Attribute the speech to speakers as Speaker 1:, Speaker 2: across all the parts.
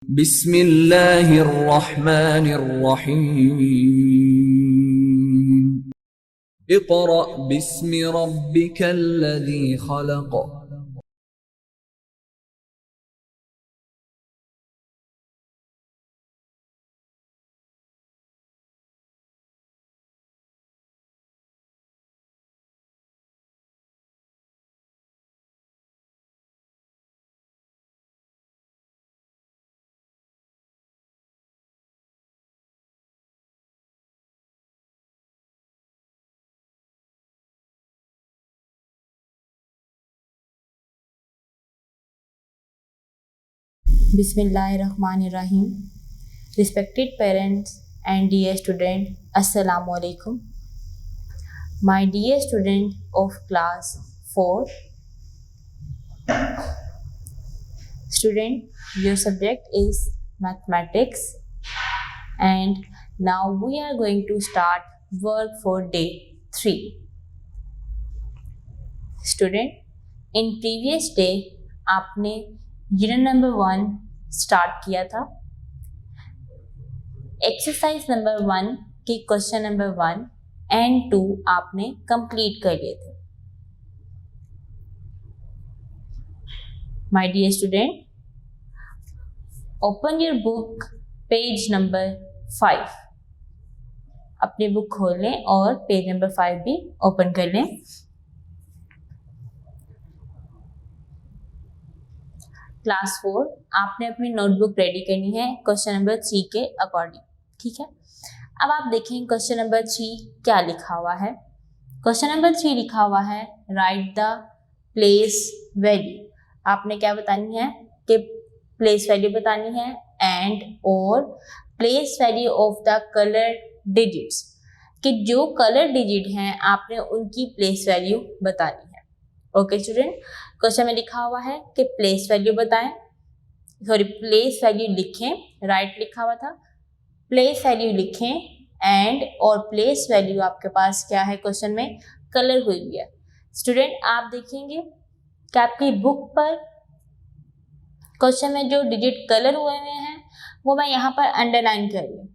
Speaker 1: बिस्मिल्लाहिर्रहमानिर्रहीम। Iqra बिस्मि रब्बिकल्लज़ी खलक़।
Speaker 2: Bismillahirrahmanirrahim. Respected parents and dear student, Assalamu alaikum. My dear student of class 4, student, your subject is mathematics, and now we are going to start work for day 3. Student, in previous day आपने unit number 1 start किया था। Exercise number 1 के question number 1 and 2 आपने complete कर लिए थे। My dear student, open your book page number 5। अपनी book खोल लें और पेज नंबर 5 भी ओपन कर लें। क्लास 4, आपने अपनी नोटबुक रेडी करनी है क्वेश्चन नंबर 3 के अकॉर्डिंग, ठीक है। अब आप देखें क्वेश्चन नंबर 3 क्या लिखा हुआ है। क्वेश्चन नंबर 3 लिखा हुआ है राइट द प्लेस वैल्यू। आपने क्या बतानी है कि प्लेस वैल्यू बतानी है एंड और place value of the colour digits, कि जो कलर डिजिट हैं आपने उनकी प्लेस वैल्यू बतानी है। ओके स्टूडेंट, क्वेश्चन में लिखा हुआ है कि प्लेस वैल्यू बताएं, सॉरी प्लेस वैल्यू लिखें, राइट लिखा हुआ था, प्लेस वैल्यू लिखें एंड और प्लेस वैल्यू आपके पास क्या है क्वेश्चन में कलर हुई है। स्टूडेंट आप देखेंगे कि आपकी बुक पर क्वेश्चन में जो डिजिट कलर हुए हैं वो मैं यहाँ पर अंडरलाइन कर रही हूँ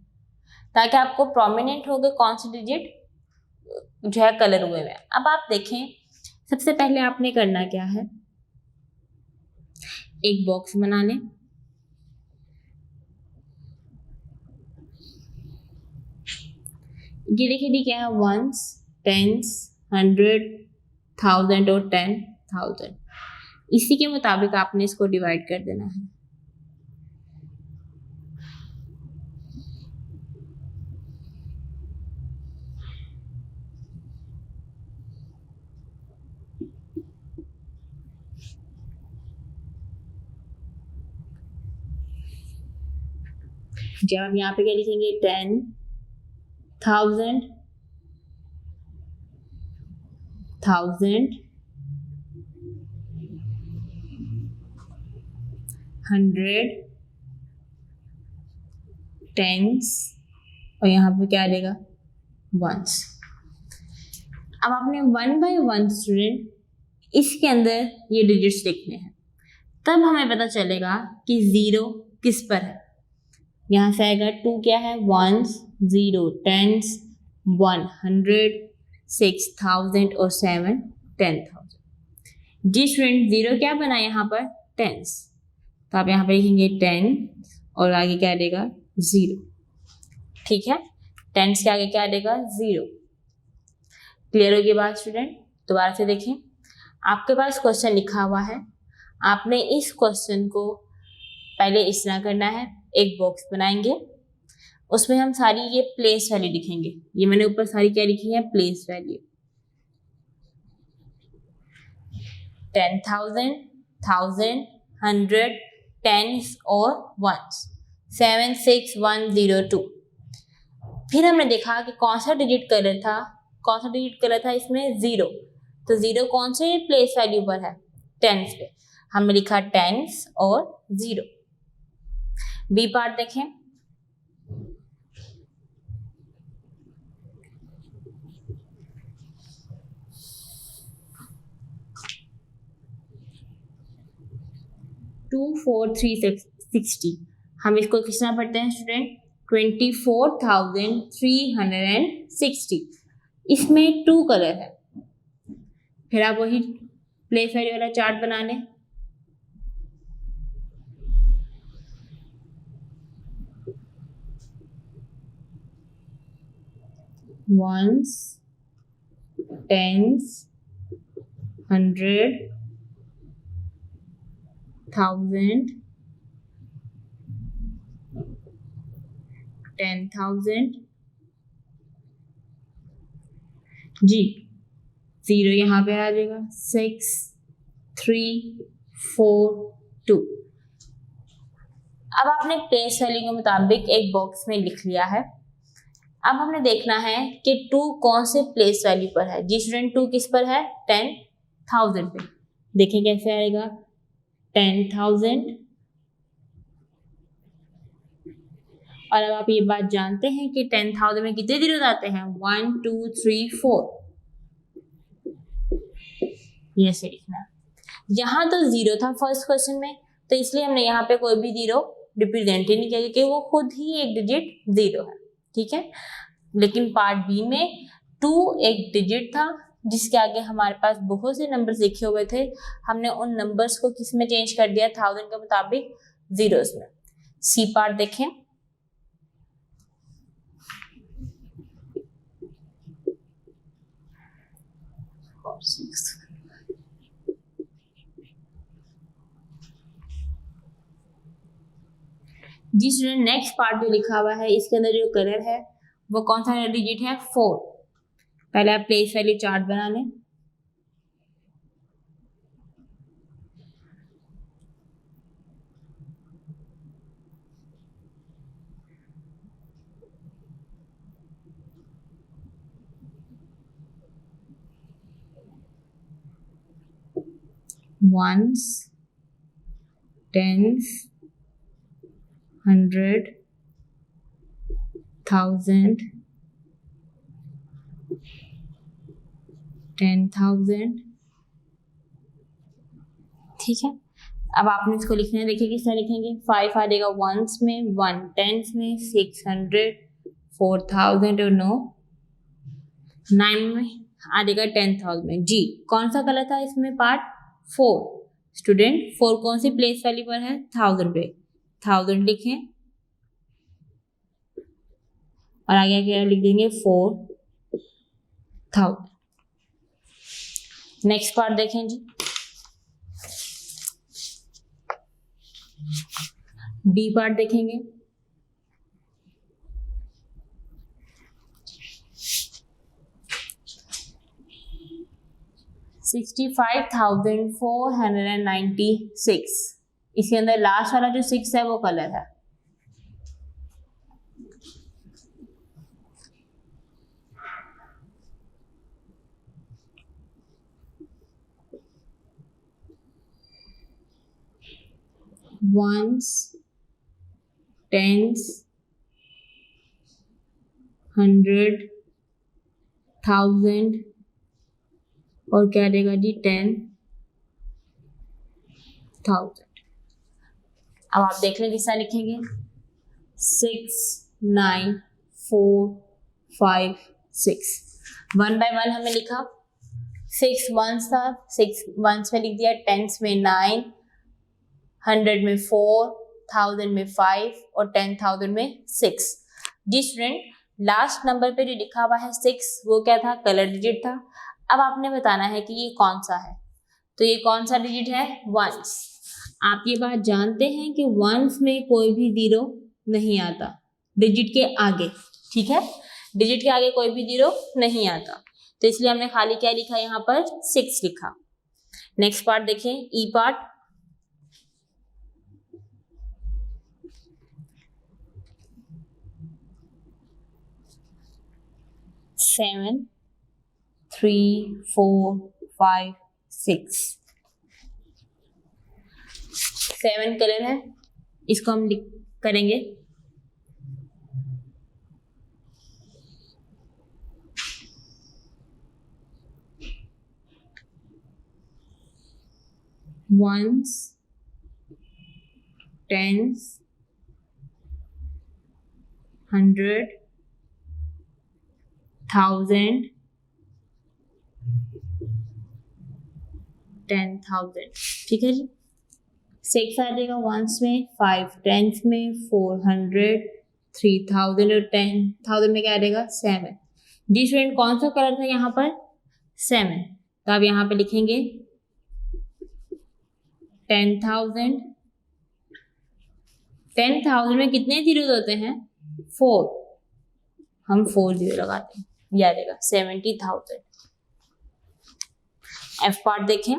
Speaker 2: ताकि आपको प्रोमिनेंट हो गए कौन से डिजिट जो है कलर हुए हैं। अब आप देखें सबसे पहले आपने करना क्या है, एक बॉक्स बना लें। ये देखिए क्या है, वंस, टेंस, 100, 1000 और 10,000। इसी के मुताबिक आपने इसको डिवाइड कर देना है। जब आप यहाँ पे क्या लिखेंगे 10,000, 1,000, 100, टेंस और यहाँ पे क्या आएगा वंस। अब आपने 1 बाय 1 स्टूडेंट इसके अंदर ये डिजिट्स लिखने हैं, तब हमें पता चलेगा कि 0 किस पर है। यहाँ से आएगा 2 क्या है, वंस, 0 टेंस, 100, 6,000 और 7 10,000। जी स्टूडेंट 0 क्या बना यहाँ पर टेंस, तो आप यहाँ पर लिखेंगे 10 और आगे क्या आएगा 0, ठीक है। टेंस के आगे क्या आएगा 0। क्लियर होगी बात स्टूडेंट। दोबारा से देखें, आपके पास क्वेश्चन लिखा हुआ है, आपने इस क्वेश्चन को पहले इस तरह करना है, एक बॉक्स बनाएंगे, उसमें हम सारी ये प्लेस वैल्यू लिखेंगे। ये मैंने ऊपर सारी क्या लिखी है प्लेस वैल्यू, 10,000, 1,000, 100, टेंस और वंस, 7, 6, 1, 0, 2। फिर हमने देखा कि कौन सा डिजिट कलर था, कौन सा डिजिट कलर था इसमें 0, तो 0 कौन से प्लेस वैल्यू पर है टेंस पे, हमने लिखा टेंस और 0। बी पार्ट देखें, टू 4 3 60 हम इसको कितना पढ़ते हैं स्टूडेंट? 24,360। इसमें 2 कलर है। फिर आप वही प्लेस वैल्यू वाला चार्ट बना लें। Ones, tens, 100, 1000, 10,000। जी, 0 यहाँ पे आ जाएगा। 6, 3, 4, 2। अब आपने प्लेस वैल्यू के मुताबिक एक बॉक्स में लिख लिया है। अब हमने देखना है कि 2 कौन से प्लेस वैल्यू पर है। जी स्टूडेंट, 2 किस पर है? 10,000 पे। देखें कैसे आएगा। 10,000। और अब आप ये बात जानते हैं कि 10,000 में कितने जीरो आते हैं? 1, 2, 3, 4। ये से लिखना है। यहाँ तो 0 था फर्स्ट क्वेश्चन में, तो इसलिए हमने यहाँ पे कोई भी 0 रिप्रेजेंट ही नहीं किया, क्योंकि वो खुद ही एक डिजिट 0 है। ठीक है। लेकिन पार्ट बी में 2 एक डिजिट था, जिसके आगे हमारे पास बहुत से नंबर्स लिखे हुए थे। हमने उन नंबर्स को किस में चेंज कर दिया? 1000 के मुताबिक जीरोस में। सी पार्ट देखें। जी स्टूडेंट, नेक्स्ट पार्ट जो लिखा हुआ है, इसके अंदर जो कलर है वो कौन सा डिजिट है? 4। पहले आप प्लेस वैल्यू चार्ट बना लें। Ones, tens, 100, 1000, 10,000। ठीक है। अब आपने इसको लिखना है। देखिए किस तरह लिखेंगे। 5 आ जाएगा वंस में, 1 टेंस में, 600, 4,000 और 9 में आ जाएगा 10,000 में। जी, कौन सा कलर था इसमें? पार्ट 4। स्टूडेंट, 4 कौन सी प्लेस वैल्यू पर है? 1000 पे। 1000 लिखें और आगे क्या लिख देंगे? 4,000। नेक्स्ट पार्ट देखें जी। बी पार्ट देखेंगे। $65,496। इसके अंदर लास्ट वाला जो 6 है वो कलर है। वंस, टेंस, 100, 1000 और क्या देगा जी? 10,000। अब आप देख लें किस तरह लिखेंगे। 6, 9, 4, 5, 6। 1 बाय 1 हमने लिखा। 6 वंस था, 6 वंस में लिख दिया, टेंस में 9, 100 में 4, 1000 में 5 और 10,000 में 6। जी स्टूडेंट, लास्ट नंबर पे जो लिखा हुआ है 6, वो क्या था? कलर डिजिट था। अब आपने बताना है कि ये कौन सा है। तो ये कौन सा डिजिट है? वंस। आप ये बात जानते हैं कि वंस में कोई भी 0 नहीं आता डिजिट के आगे। ठीक है, डिजिट के आगे कोई भी 0 नहीं आता, तो इसलिए हमने खाली क्या लिखा? यहाँ पर 6 लिखा। नेक्स्ट पार्ट देखें, ई पार्ट। सेवन, 3, 4, 5, 6। 7 कलर है, इसको हम करेंगे। Ones, tens, 100, 1000, 10,000। ठीक है जी। सिक्स आ जाएगा वंस में, 5 टेंस में, 400, 3000 और 10,000 में क्या आ जाएगा 7। जी स्टूडेंट, कौन सा कलर था यहाँ पर 7, तो आप यहाँ पे लिखेंगे 10,000। 10,000 में कितने जीरो होते हैं 4, हम 4 जीरो लगाते हैं, यह आ जाएगा 70,000। एफ पार्ट देखें,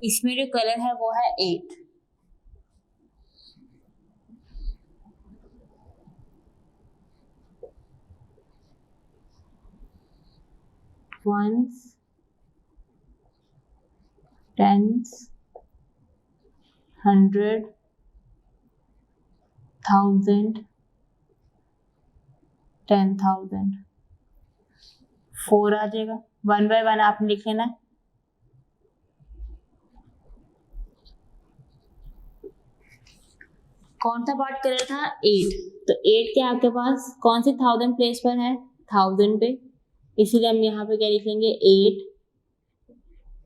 Speaker 2: इसमें जो कलर है वो है 8। वंस, टेंस, 100, 1000, 10,000, 4 आ जाएगा। 1 बाय 1 आपने लिख लेना। कौन सा पार्ट कलर था 8, तो 8 के आपके पास कौन से 1000 प्लेस पर है 1000 पे, इसीलिए हम यहाँ पे क्या लिख लेंगे 8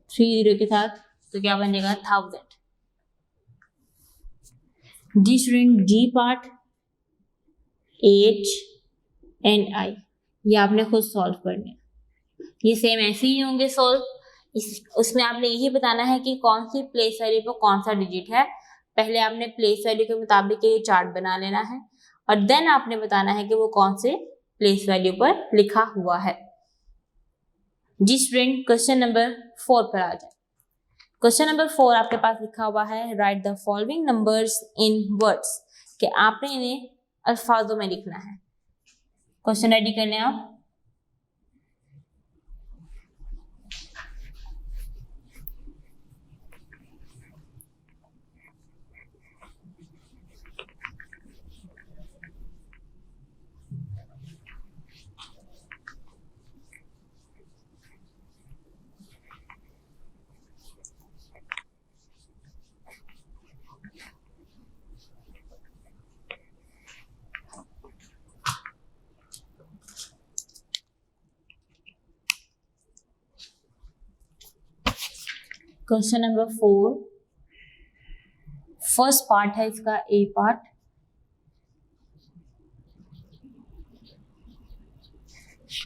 Speaker 2: 3 जीरो के साथ, तो क्या बन जाएगा 1000। जी student, G part H and I, ये आपने खुद सॉल्व करना है। ये सेम ऐसे ही होंगे सॉल्व, उसमें आपने यही बताना है कि कौन सी प्लेस वैल्यू पर कौन सा डिजिट है। पहले आपने प्लेस वैल्यू के मुताबिक ये चार्ट बना लेना है और देन आपने बताना है कि वो कौन से प्लेस वैल्यू पर लिखा हुआ है। जी स्टूडेंट, क्वेश्चन नंबर 4 पर आ जाए। क्वेश्चन नंबर 4 आपके पास लिखा हुआ है right the following numbers in words, कि आपने इन्हें अल्फाजों में लिखना है। क्वेश्चन रेडी करने आप। क्वेश्चन नंबर 4, फर्स्ट पार्ट है इसका ए पार्ट।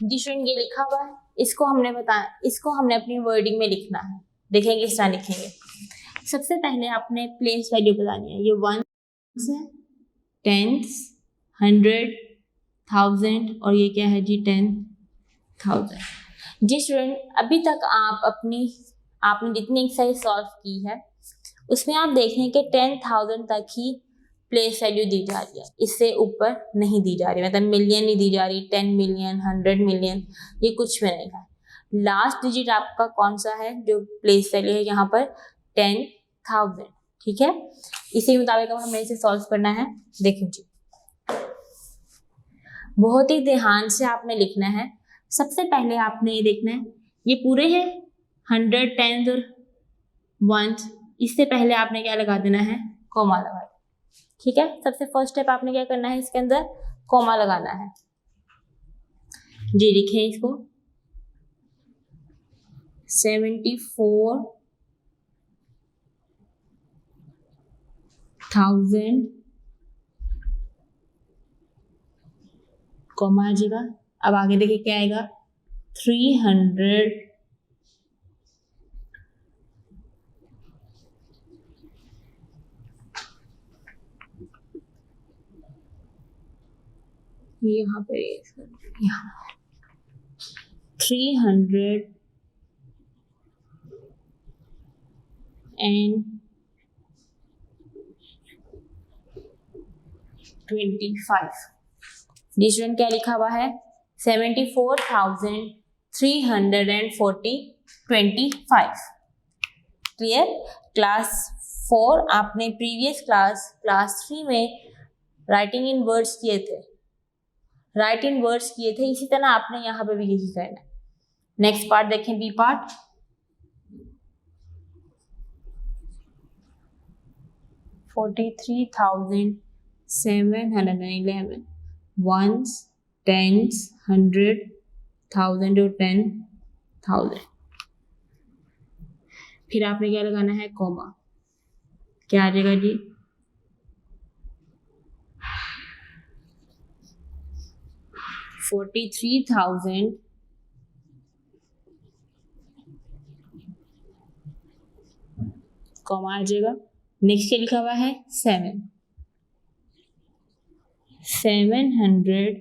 Speaker 2: जी स्टूडेंट, ये लिखा हुआ है, इसको हमने अपनी वर्डिंग में लिखना है। देखेंगे इस तरह लिखेंगे। सबसे पहले आपने प्लेस वैल्यू बतानी है। ये 1 है, 10, 100, 1000 और ये क्या है जी 10,000। जी स्टूडेंट, अभी तक आपने जितनी एक्सरसाइज सॉल्व की है उसमें आप देख रहे हैं कि 10,000 तक ही प्लेस वैल्यू दी जा रही है, इससे ऊपर नहीं दी जा रही, मतलब मिलियन नहीं दी जा रही, 10 मिलियन 100 मिलियन ये कुछ भी नहीं है। लास्ट डिजिट आपका कौन सा है जो प्लेस वैल्यू है यहाँ पर 10,000। ठीक है, इसी मुताबिक अब हमें इसे सॉल्व करना है। देखिए जी, बहुत ही ध्यान से आपने लिखना है। सबसे पहले आपने ये देखना है, ये पूरे हैं 100, 10 और 1, इससे पहले आपने क्या लगा देना है कॉमा लगा देना। ठीक है, सबसे फर्स्ट स्टेप आपने क्या करना है, इसके अंदर कॉमा लगाना है। जी लिखें इसको 74,000 कॉमा आ जाएगा। अब आगे देखिए क्या आएगा 300 यहाँ पे 325 डिस्टेंस क्या लिखा हुआ है 74,340 25। क्लियर। क्लास 4 आपने प्रीवियस क्लास 3 में राइटिंग इन वर्ड्स किए थे, इसी तरह आपने यहाँ पे भी यही करना है। नेक्स्ट पार्ट देखें, बी पार्ट। $43,711 ones, tens, 100, 1000 और 10,000। फिर आपने क्या लगाना है, कॉमा। क्या आ जाएगा जी, 43,000 कॉमा आ जाएगा। नेक्स्ट क्या लिखा हुआ है, 711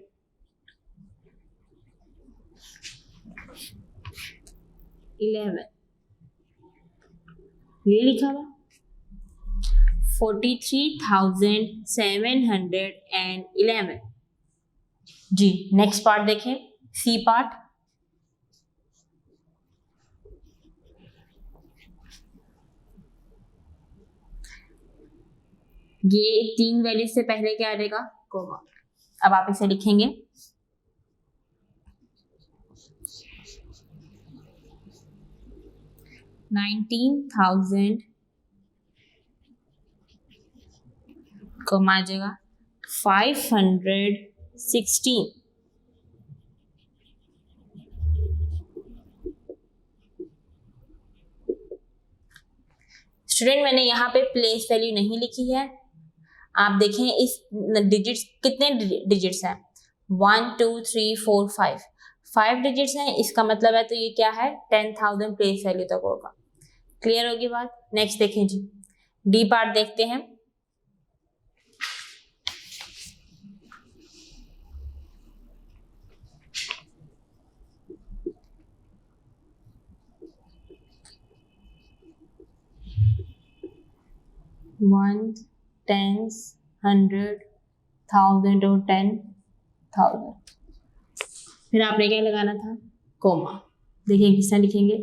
Speaker 2: ये लिखा हुआ 43,711 जी। नेक्स्ट पार्ट देखें, सी पार्ट। ये 3 वैल्यू से पहले क्या आ जाएगा, कोमा। अब आप इसे लिखेंगे 19,000 कोमा आ जाएगा 516। स्टूडेंट मैंने यहाँ पे प्लेस वैल्यू नहीं लिखी है। आप देखें इस डिजिट्स, कितने डिजिट्स हैं, 1 2 3 4 5 डिजिट्स हैं। इसका मतलब है तो ये क्या है, 10,000 प्लेस वैल्यू तक होगा। क्लियर होगी बात। नेक्स्ट देखें जी, डी पार्ट देखते हैं। वन, टेंस, 100, 1000 और 10,000। फिर आपने क्या लगाना था, कोमा। देखिए किसने लिखेंगे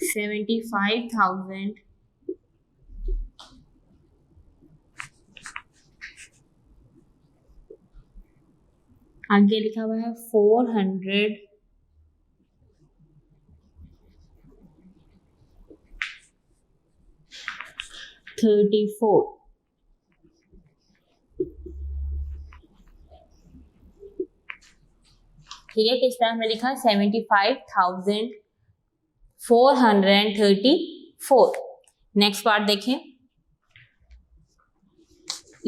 Speaker 2: 75,000 आगे लिखा हुआ है 434। ठीक है, किस तरह हमने लिखा 75,434। नेक्स्ट पार्ट देखें,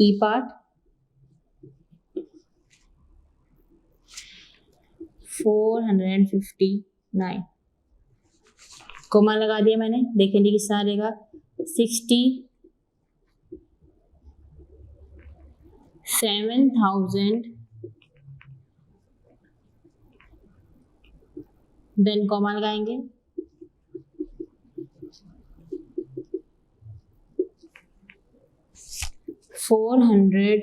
Speaker 2: ई पार्ट। 459 कोमा लगा दिया मैंने। देखें जी किस तरह आ जाएगा 67,000 देन कॉमा लगाएंगे 459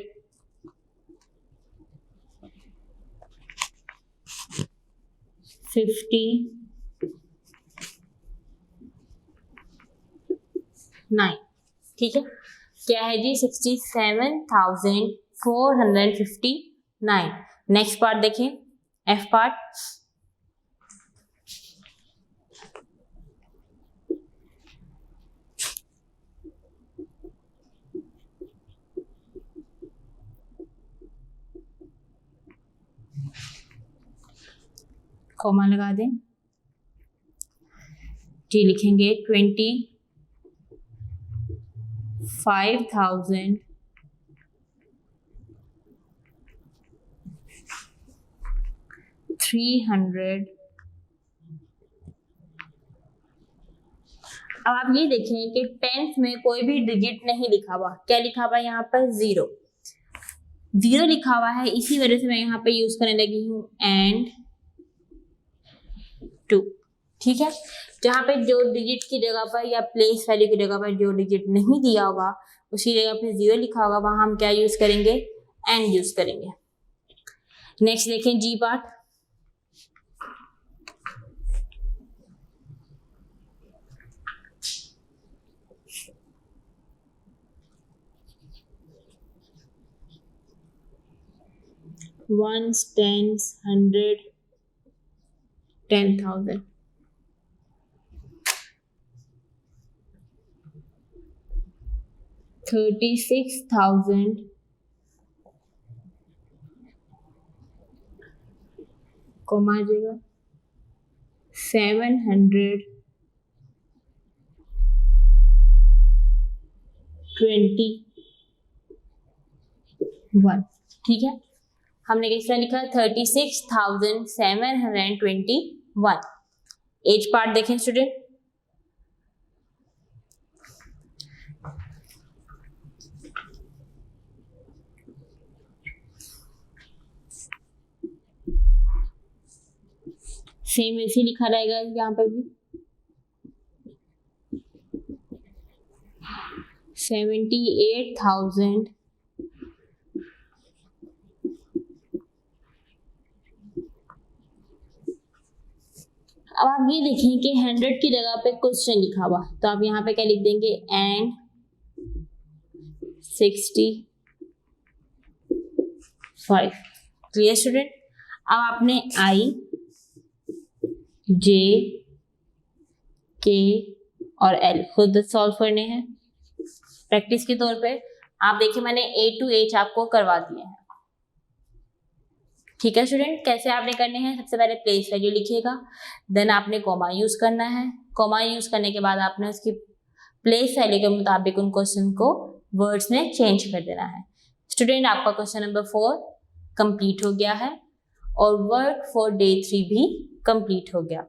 Speaker 2: ठीक है, क्या है जी 67,459। नेक्स्ट पार्ट देखें, एफ पार्ट। कॉमा लगा दें जी, लिखेंगे 25,300। अब आप ये देखें कि टेंथ में कोई भी डिजिट नहीं लिखा हुआ। क्या लिखा हुआ है यहाँ पर, 0 लिखा हुआ है। इसी वजह से मैं यहाँ पे यूज करने लगी हूँ एंड 2। ठीक है, जहाँ पे जो डिजिट की जगह पर या प्लेस वैल्यू की जगह पर जो डिजिट नहीं दिया होगा उसी जगह पे 0 लिखा होगा, वहां हम क्या यूज करेंगे, एंड यूज करेंगे। नेक्स्ट देखें जी पार्ट। ones, tens, 100, 10,000. $36,000 कॉमा आ जाएगा 721. ठीक है, हमने किस तरह लिखा 36,721. एज पार्ट देखें स्टूडेंट, सेम वैसे ही लिखा रहेगा यहाँ पर भी 78,000 अब आप ये देखें कि 100 की जगह पे क्वेश्चन लिखा हुआ, तो आप यहाँ पे क्या लिख देंगे एंड 65. Clear student? अब आपने आई, जे, के और एल खुद सॉल्व करने हैं प्रैक्टिस के तौर पे. आप देखिए मैंने ए टू एच आपको करवा दिया है. ठीक है स्टूडेंट, कैसे आपने करने हैं? सबसे पहले प्लेस वैल्यू लिखिएगा, देन आपने कॉमा यूज करना है. कॉमा यूज करने के बाद आपने उसकी प्लेस वैल्यू के मुताबिक उन क्वेश्चन को वर्ड्स में चेंज कर देना है. स्टूडेंट, आपका क्वेश्चन नंबर 4 कंप्लीट हो गया है और वर्क फॉर डे 3 भी कंप्लीट हो गया.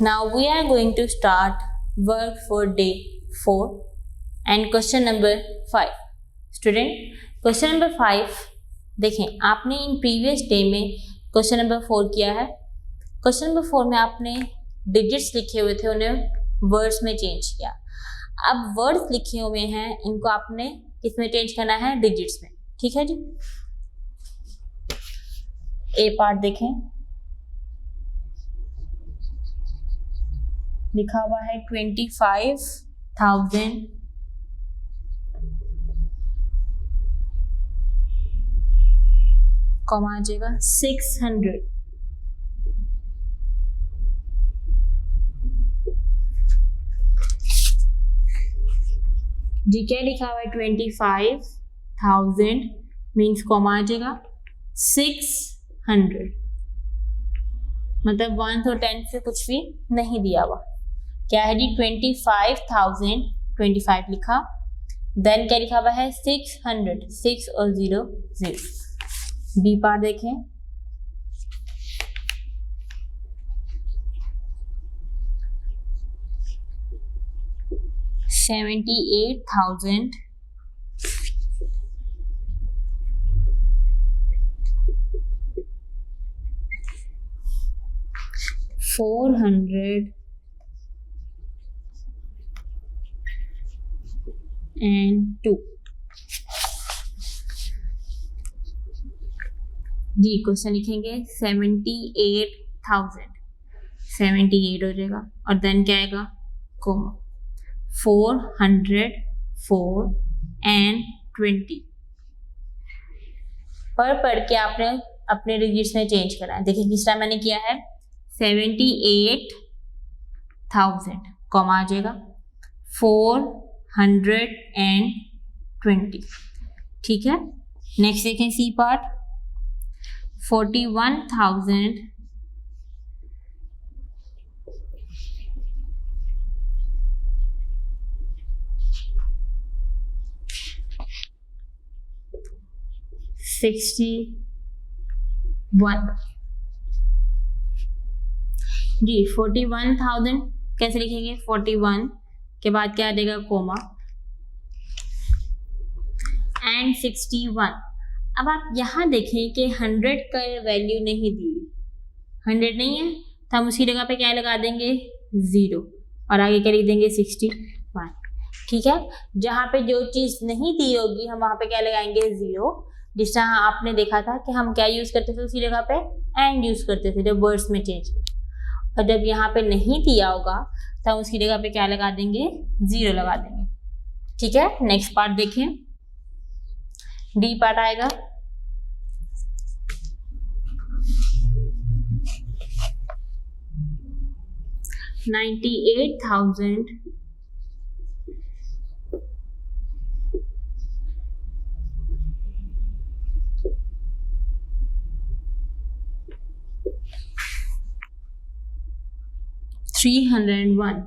Speaker 2: Now we are going to start work for day 4 and question number 5. Student, question number 5 देखें, आपने इन प्रीवियस डे में क्वेश्चन नंबर 4 किया है. क्वेश्चन नंबर 4 में आपने डिजिट्स लिखे हुए थे, उन्हें वर्ड्स में चेंज किया. अब वर्ड्स लिखे हुए हैं, इनको आपने किस में चेंज करना है? डिजिट्स में. ठीक है जी. ए पार्ट देखें, लिखा हुआ है 25,000 कॉमा आ जाएगा 600. जी क्या लिखा हुआ है 25,000 मीन्स कॉमा आ जाएगा 600, मतलब 1 और 10 से कुछ भी नहीं दिया हुआ. क्या है जी 25,000 25 लिखा, देन क्या लिखा हुआ है 600 6 और 0 0. बी पार्ट देखें, $78,000 402. जी क्वेश्चन लिखेंगे 78,000 78 हो जाएगा और देन क्या आएगा कोमा 404 पढ़ के आपने अपने डिजिट्स में चेंज करा है. देखिए किस टाइम मैंने किया है 78,000 कॉमा आ जाएगा 420. ठीक है, नेक्स्ट देखें सी पार्ट 41,000 61 जी 41,000 कैसे लिखेंगे 41 के बाद क्या आ जाएगा कोमा एंड 61। अब आप यहाँ देखें कि 100 का वैल्यू नहीं दी, 100 नहीं है तो हम उसकी जगह पे क्या लगा देंगे 0 और आगे क्या लिख देंगे 61। ठीक है, जहाँ पे जो चीज़ नहीं दी होगी हम वहाँ पे क्या लगाएंगे 0। जिस तरह आपने देखा था कि हम क्या यूज़ करते थे उसी जगह पे एंड यूज़ करते थे जब वर्ड्स में चेंज करते, और जब यहाँ पे नहीं दिया होगा तो हम उसकी जगह पे क्या लगा देंगे 0 लगा देंगे। ठीक है, नेक्स्ट पार्ट देखें, डी पार्ट आएगा। $98,000 301।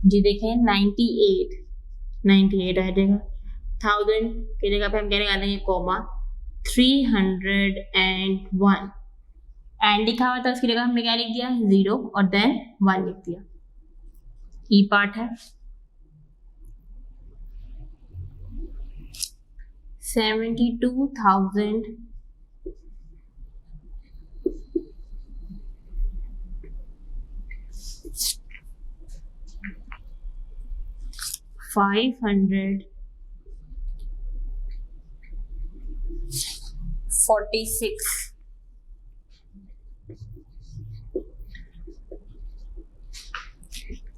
Speaker 2: जी देखें 98 आ जाएगा, 1000 की जगह पे हम क्या लगा देंगे कोमा 301 एंड लिखा हुआ था उसकी जगह हमने क्या लिख दिया 0 और देन 1 लिख दिया। ई पार्ट है 72,500 46।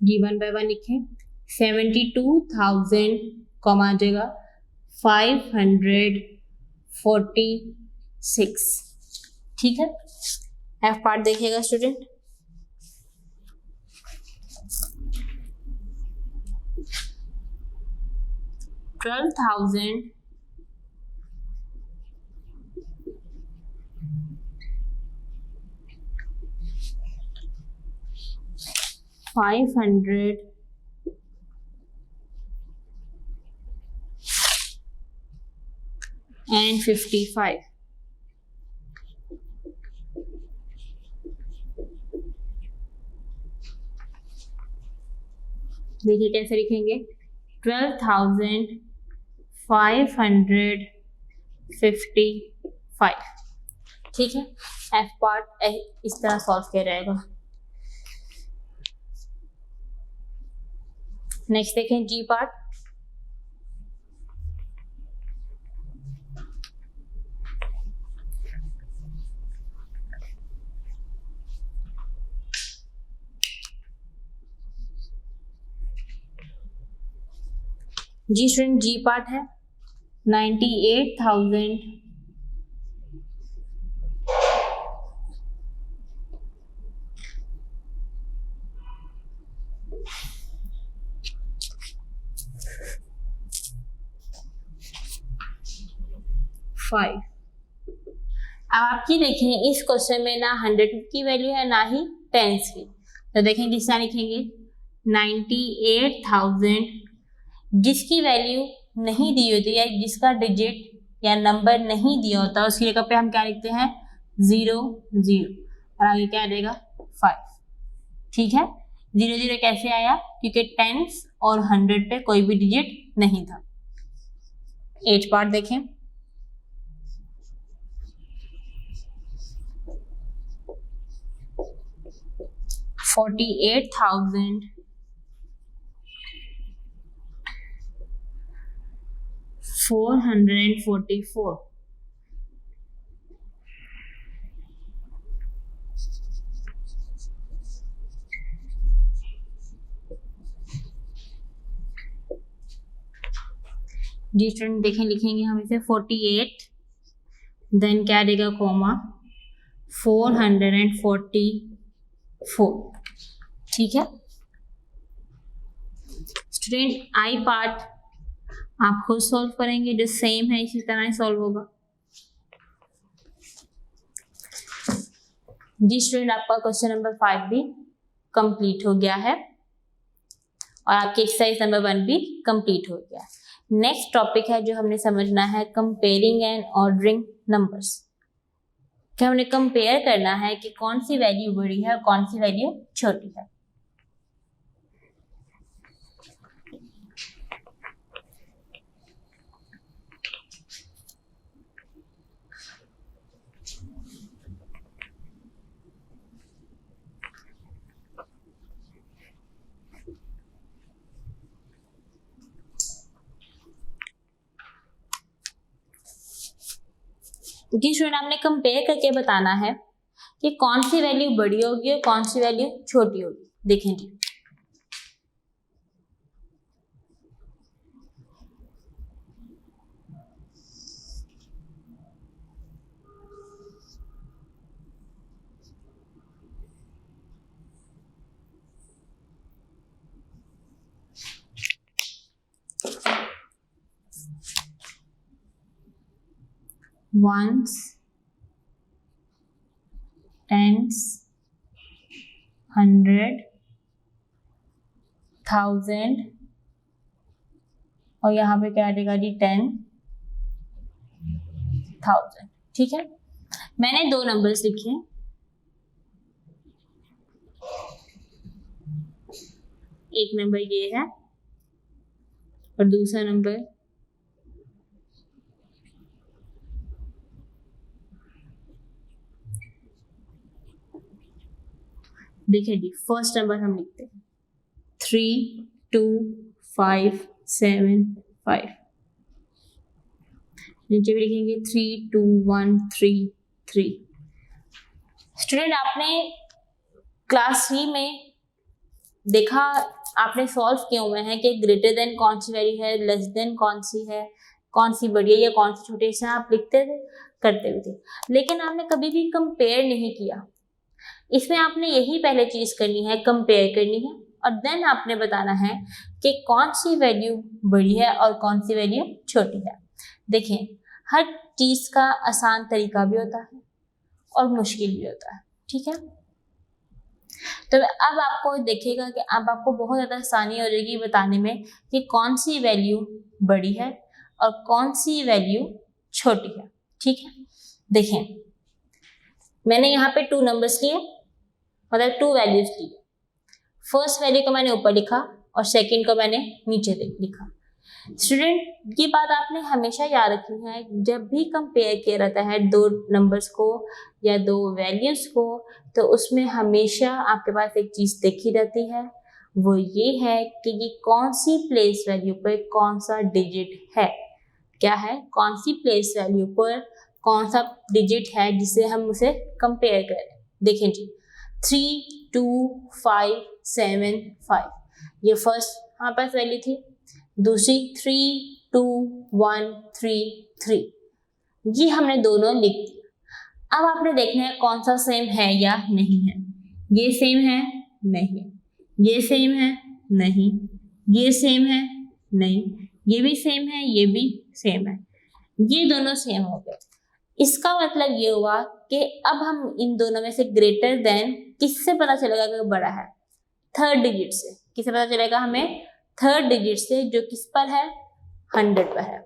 Speaker 2: जी 1 बाय 1 लिखें 72,000 कॉमा आ जाएगा 546। ठीक है, एफ पार्ट देखिएगा स्टूडेंट, $12,000 500 and 55। देखिए कैसे लिखेंगे 12,555। ठीक है, एफ पार्ट इस तरह सॉल्व किया जाएगा। नेक्स्ट देखें जी पार्ट, जी स्टूडेंट जी पार्ट है 98,000 5। अब आपकी देखें इस क्वेश्चन में ना 100 की वैल्यू है ना ही टेंस की, तो देखें किस तरह लिखेंगे 98,000 जिसकी वैल्यू नहीं दी होती या जिसका डिजिट या नंबर नहीं दिया होता उसकी जगह पे हम क्या लिखते हैं 0 0 और आगे क्या आ जाएगा 5। ठीक है, 0 0 कैसे आया क्योंकि टेंस और 100 पे कोई भी डिजिट नहीं था। 8 पार्ट देखें, $48,444। जी स्टूडेंट देखें लिखेंगे हम इसे 48 देन क्या देगा कॉमा 444, ठीक है स्टूडेंट। आई पार्ट आप खुद सॉल्व करेंगे, जो सेम है इसी तरह ही सॉल्व होगा। जी स्टूडेंट, आपका क्वेश्चन नंबर 5 भी कंप्लीट हो गया है और आपकी एक्सरसाइज नंबर 1 भी कंप्लीट हो गया है। नेक्स्ट टॉपिक है जो हमने समझना है कंपेयरिंग एंड ऑर्डरिंग नंबर्स। क्या हमने कंपेयर करना है कि कौन सी वैल्यू बड़ी है और कौन सी वैल्यू छोटी है। जी स्टूडेंट, आपने कंपेयर करके बताना है कि कौन सी वैल्यू बड़ी होगी और कौन सी वैल्यू छोटी होगी। देखें जी, वंस, टेंस, 100, 1000 और यहाँ पे क्या आएगा जी 10,000, ठीक है। मैंने 2 नंबर्स लिखे हैं, एक नंबर ये है और दूसरा नंबर देखिए जी, फर्स्ट नंबर हम लिखते हैं 32,575, नीचे भी लिखेंगे 32133। स्टूडेंट, आपने क्लास 3 में देखा, आपने सॉल्व किए हुए हैं कि ग्रेटर देन कौन सी वैल्यू है, लेस देन कौन सी है, कौन सी बड़ी है या कौन सी छोटी है, आप लिखते थे, करते हुए थे, लेकिन आपने कभी भी कंपेयर नहीं किया। इसमें आपने यही पहले चीज करनी है, कंपेयर करनी है और देन आपने बताना है कि कौन सी वैल्यू बड़ी है और कौन सी वैल्यू छोटी है। देखें, हर चीज का आसान तरीका भी होता है और मुश्किल भी होता है, ठीक है। तो अब आपको देखिएगा कि अब आपको बहुत ज़्यादा आसानी हो जाएगी बताने में कि कौन सी वैल्यू बड़ी है और कौन सी वैल्यू छोटी है, ठीक है। देखें, मैंने यहाँ पे 2 नंबर्स लिए, मतलब 2 वैल्यूज ली। फर्स्ट वैल्यू को मैंने ऊपर लिखा और सेकंड को मैंने नीचे लिखा। स्टूडेंट, ये बात आपने हमेशा याद रखनी है, जब भी कंपेयर किया रहता है 2 नंबर्स को या 2 वैल्यूज को, तो उसमें हमेशा आपके पास एक चीज देखी रहती है, वो ये है कि ये कौन सी प्लेस वैल्यू पर कौन सा डिजिट है। क्या है? कौन सी प्लेस वैल्यू पर कौन सा डिजिट है जिसे हम उसे कंपेयर करें। देखें जी, 32575 ये फर्स्ट हमारे पास वैल्यू थी, दूसरी 32133, ये हमने दोनों लिख दिया। अब आपने देखना है कौन सा सेम है या नहीं है। ये सेम है, नहीं, ये सेम है, नहीं, ये सेम है, नहीं, ये भी सेम है, ये भी सेम है, ये दोनों सेम हो गए। इसका मतलब ये हुआ कि अब हम इन दोनों में से ग्रेटर देन किससे पता चलेगा कि बड़ा है? थर्ड डिजिट से। किससे पता चलेगा? हमें थर्ड डिजिट से, जो किस पर है? 100 पर है।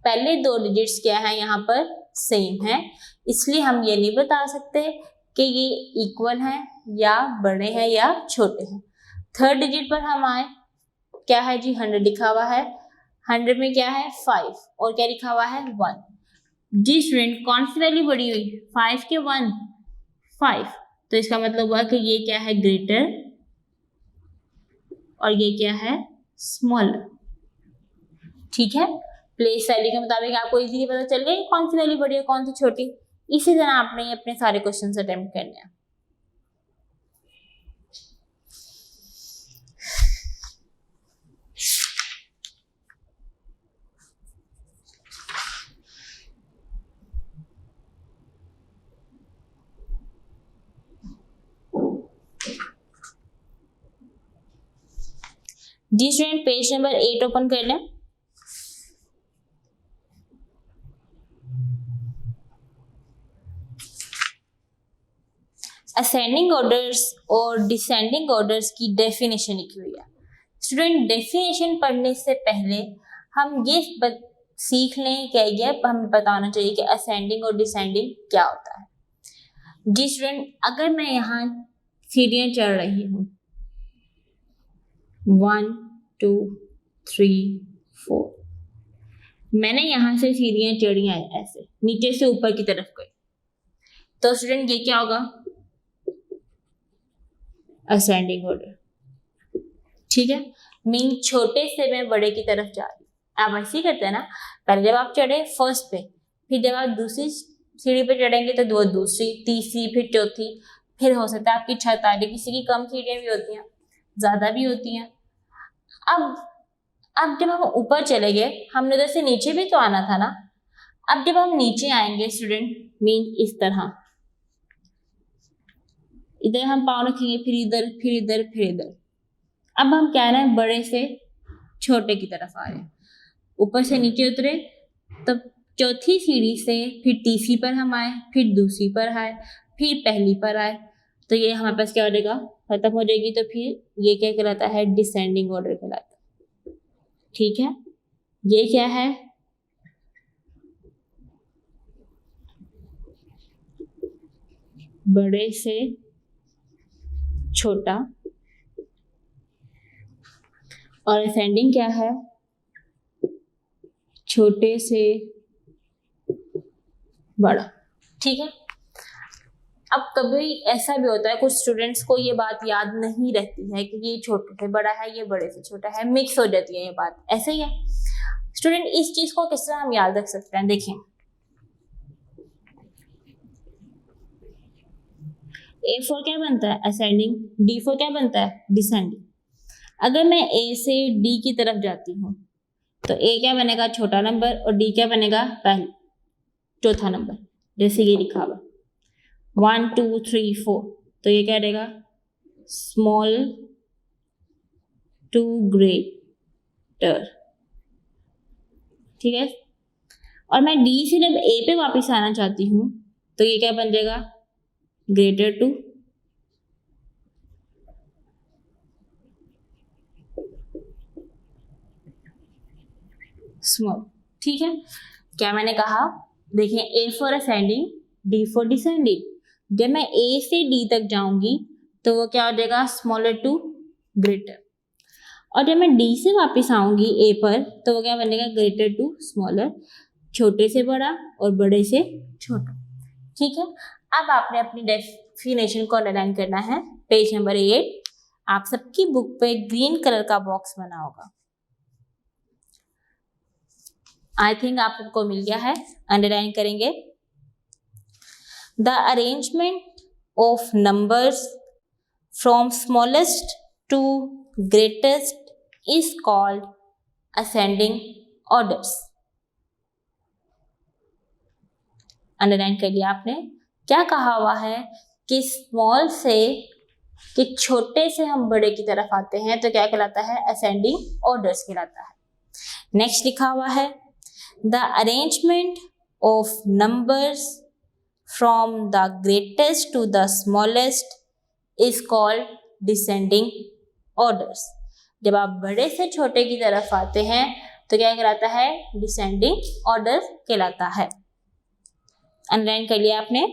Speaker 2: पहले 2 डिजिट्स क्या है यहाँ पर? सेम है, इसलिए हम ये नहीं बता सकते कि ये इक्वल है या बड़े हैं या छोटे हैं। थर्ड डिजिट पर हम आए, क्या है जी? 100 लिखा हुआ है, 100 में क्या है? 5 और क्या लिखा हुआ है? 1। जी स्टूडेंट, कौन सी वैल्यू बड़ी हुई? 5 के 1, 5, तो इसका मतलब हुआ कि ये क्या है? ग्रेटर और ये क्या है? स्मॉलर, ठीक है। प्लेस वैल्यू के मुताबिक आपको इजीली पता चल गया कौन सी वैल्यू बड़ी है कौन सी छोटी। इसी तरह आपने अपने सारे क्वेश्चंस अटेम्प्ट करने हैं। जी स्टूडेंट, पेज नंबर 8 ओपन कर लें। असेंडिंग ऑर्डर्स और डिसेंडिंग ऑर्डर्स की डेफिनेशन लिखी हुई है। स्टूडेंट, डेफिनेशन पढ़ने से पहले हम ये सीख लें क्या ये हमें पता होना चाहिए कि असेंडिंग और डिसेंडिंग क्या होता है। जी स्टूडेंट, अगर मैं यहाँ सीढ़ियाँ चढ़ रही हूँ 1 2 3 4, मैंने यहाँ से सीढ़ियाँ चढ़ी हैं ऐसे नीचे से ऊपर की तरफ गई, तो स्टूडेंट ये क्या होगा? Ascending order. ठीक है, मीन छोटे से मैं बड़े की तरफ जा रही हूँ। आप ऐसे ही करते हैं ना, पहले जब आप चढ़े फर्स्ट पे, फिर जब आप दूसरी सीढ़ी पे चढ़ेंगे तो दो दूसरी, तीसरी, फिर चौथी, फिर हो सकता है आपकी छत आ रही, किसी की कम सीढ़ियाँ भी होती हैं, ज़्यादा भी होती हैं। अब जब हम ऊपर चले गए, हमने उधर से नीचे भी तो आना था ना। अब जब हम नीचे आएंगे स्टूडेंट, मीन इस तरह, इधर हम पाँव रखेंगे, फिर इधर, फिर इधर, फिर इधर। अब हम क्या है, बड़े से छोटे की तरफ आ रहे हैं। ऊपर से नीचे उतरे, तब चौथी सीढ़ी से फिर तीसरी पर हम आए, फिर दूसरी पर आए, फिर पहली पर आए, तो ये हमारे पास क्या हो जाएगा? खत्म हो जाएगी। तो फिर ये क्या कहलाता है? डिसेंडिंग ऑर्डर कहलाता है। ठीक है, ये क्या है? बड़े से छोटा, और असेंडिंग क्या है? छोटे से बड़ा। ठीक है, अब कभी ऐसा भी होता है कुछ स्टूडेंट्स को ये बात याद नहीं रहती है कि ये छोटे से बड़ा है, ये बड़े से छोटा है, मिक्स हो जाती है ये बात। ऐसा ही है स्टूडेंट, इस चीज को किस तरह हम याद रख सकते हैं? देखिए, A4 क्या बनता है? असेंडिंग। D4 क्या बनता है? डिसेंडिंग। अगर मैं A से D की तरफ जाती हूँ तो A क्या बनेगा? छोटा नंबर, और D क्या बनेगा? चौथा नंबर, जैसे ये लिखा हुआ 1 2 3 4, तो ये क्या रहेगा? Small to greater. ठीक है, और मैं D से जब A पे वापस आना चाहती हूँ तो ये क्या बन जाएगा? Greater to small. ठीक है, क्या मैंने कहा? देखिए, A for ascending, D for descending. जब मैं A से D तक जाऊंगी तो वो क्या हो जाएगा? Smaller to greater. और जब मैं D से वापस आऊंगी A पर तो वो क्या बनेगा? ग्रेटर टू स्मॉलर, छोटे से बड़ा और बड़े से छोटा। ठीक है, अब आपने अपनी डेफिनेशन को अंडरलाइन करना है। पेज नंबर 8, आप सबकी बुक पे ग्रीन कलर का बॉक्स बना होगा। आई थिंक आप सबको मिल गया है, अंडरलाइन करेंगे। The arrangement of numbers from smallest to greatest is called ascending orders. Underline कर लिया आपने? क्या कहा हुआ है कि स्मॉल से, कि छोटे से हम बड़े की तरफ आते हैं तो क्या कहलाता है? असेंडिंग ऑर्डर्स कहलाता है। नेक्स्ट लिखा हुआ है the arrangement of numbers from the greatest to the smallest is called descending orders. जब आप बड़े से छोटे की तरफ आते हैं तो क्या कहलाता है? डिसेंडिंग ऑर्डर कहलाता है। अंडरलाइन कर लिया आपने?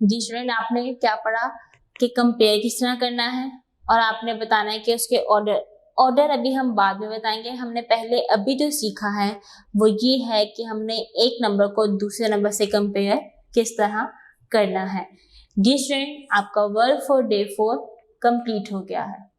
Speaker 2: जी स्टूडेंट, आपने क्या पढ़ा कि कंपेयर किस तरह करना है, और आपने बताना है कि उसके ऑर्डर अभी हम बाद में बताएंगे। हमने पहले अभी जो सीखा है वो ये है कि हमने एक नंबर को दूसरे नंबर से कंपेयर किस तरह करना है। जी स्टूडेंट, आपका वर्क फॉर डे 4 कंप्लीट हो गया है।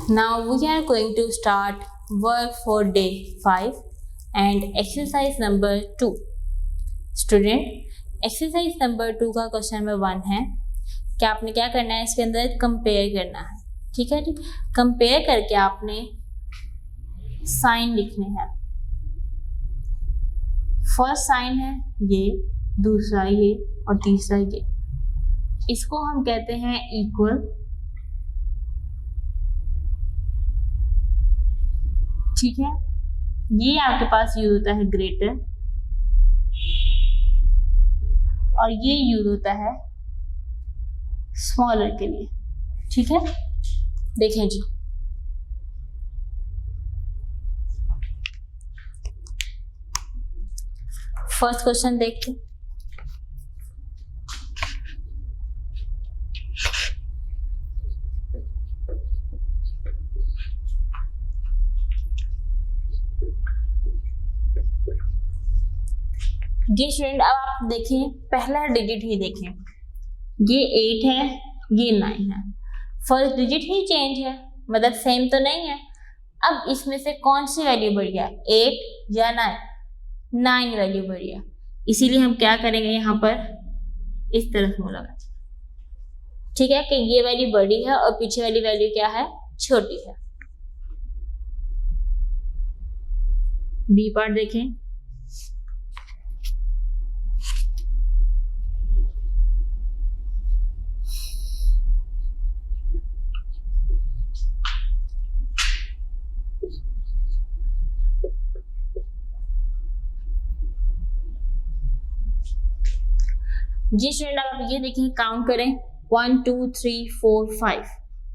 Speaker 2: Now we are going to start work for day 5 and exercise number 2. Student, exercise number 2 का क्वेश्चन नंबर 1 है कि आपने क्या करना है, इसके अंदर कंपेयर करना है। ठीक है जी, कंपेयर करके आपने साइन लिखने हैं। फर्स्ट साइन है ये, दूसरा ये और तीसरा ये। इसको हम कहते हैं इक्वल। ठीक है, ये आपके पास यूज होता है ग्रेटर और ये यूज होता है स्मॉलर के लिए। ठीक है, देखें जी, फर्स्ट क्वेश्चन देखते हैं। जी स्टूडेंट, अब आप देखें, पहला डिजिट ही देखें, ये 8 है, ये 9 है। फर्स्ट डिजिट ही चेंज है, मतलब सेम तो नहीं है। अब इसमें से कौन सी वैल्यू बढ़ी है, 8 या 9? 9 वैल्यू बढ़ी है, इसीलिए हम क्या करेंगे, यहाँ पर इस तरफ मुँह लगा। ठीक है, कि ये वैल्यू बड़ी है और पीछे वाली वैल्यू क्या है, छोटी है। बी पार्ट देखें, जी स्टूडेंट, अब आप ये देखिए, काउंट करें, 1 2 3 4 5,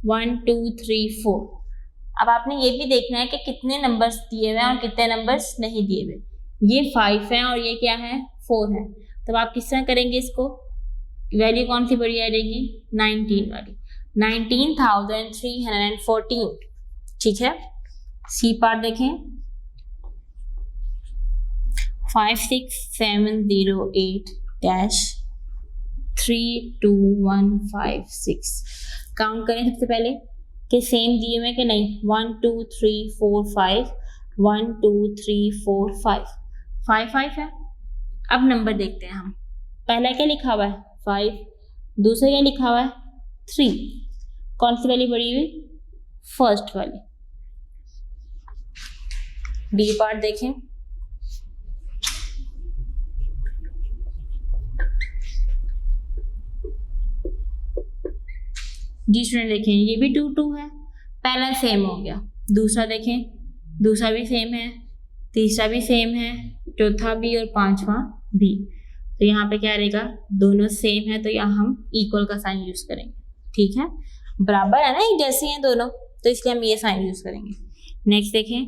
Speaker 2: 1 2 3 4। अब आपने ये भी देखना है कि कितने नंबर्स दिए हुए हैं और कितने नंबर्स नहीं दिए हुए। ये 5 है और ये क्या है, 4 है। तब आप किस तरह करेंगे, इसको वैल्यू कौन सी बड़ी आ जाएगी, 19 वाली, 19,314। ठीक है, सी पार्ट देखें, 56708 डैश 32156। काउंट करें सबसे पहले कि सेम दिए हुए कि नहीं। 1 2 3 4 5, 1 2 3 4 5, 5 है। अब नंबर देखते हैं हम, पहला क्या लिखा हुआ है, 5, दूसरा क्या लिखा हुआ है, 3। कौन सी वाली बड़ी हुई, फर्स्ट वाली। डी पार्ट देखें, जी स्टूडेंट देखें, ये भी 2 2 है, पहला सेम हो गया। दूसरा देखें, दूसरा भी सेम है, तीसरा भी सेम है, चौथा भी और पांचवा भी। तो यहाँ पे क्या रहेगा, दोनों सेम है, तो यहाँ हम इक्वल का साइन यूज करेंगे। ठीक है, बराबर है ना, एक जैसे हैं दोनों, तो इसलिए हम ये साइन यूज करेंगे। नेक्स्ट देखें,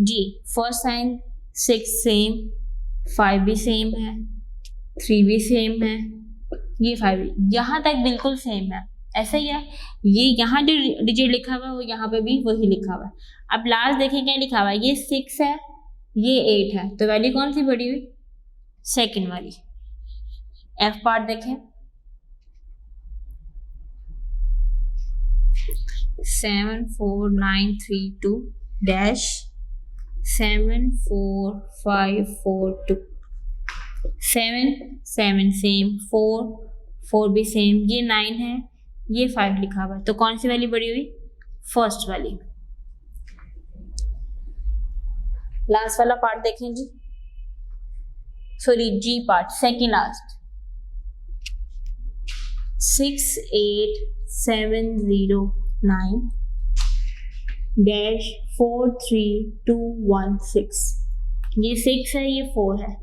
Speaker 2: जी फर्स्ट साइन 6 सेम, 5 भी सेम है, 3 भी सेम है, ये 5 भी, यहाँ तक बिल्कुल सेम है, ऐसा ही है। ये यहाँ जो डिजिट लिखा हुआ है वो यहाँ पे भी वही लिखा हुआ है। अब लास्ट देखें क्या लिखा हुआ है, ये 6 है, ये 8 है, तो वैल्यू कौन सी बड़ी हुई, सेकंड वाली। एफ पार्ट देखें, 74932 डैश 74542। 7 7 सेम, 4 भी सेम, ये 9 है, ये 5 लिखा हुआ है, तो कौन सी वैल्यू बड़ी हुई, फर्स्ट वाली। लास्ट वाला पार्ट देखें जी, सॉरी जी पार्ट, सेकंड लास्ट, 68709 डैश 43216। ये 6 है, ये 4 है।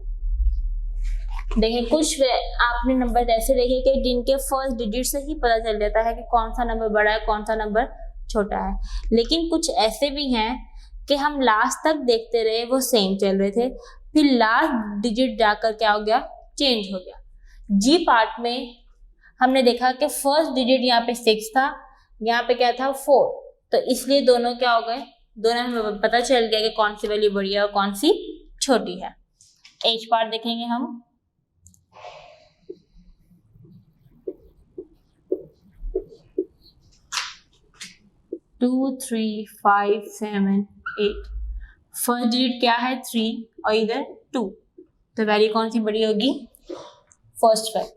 Speaker 2: देखिए, कुछ आपने नंबर ऐसे देखे कि जिनके फर्स्ट डिजिट से ही पता चल जाता है कि कौन सा नंबर बड़ा है, कौन सा नंबर छोटा है। लेकिन कुछ ऐसे भी हैं कि हम लास्ट तक देखते रहे, वो सेम चल रहे थे, फिर लास्ट डिजिट जाकर क्या हो गया, चेंज हो गया। जी पार्ट में हमने देखा कि फर्स्ट डिजिट यहाँ पे 6 था, यहाँ पे क्या था, 4, तो इसलिए दोनों क्या हो गए, दोनों हमें पता चल गया कि कौन सी वैल्यू बड़ी है और कौन सी छोटी है। एच पार्ट देखेंगे हम। टू, 3, 5, 7, 8। फर्स्ट डिजिट क्या है 3 और इधर 2, तो वैल्यू कौन सी बड़ी होगी? First value.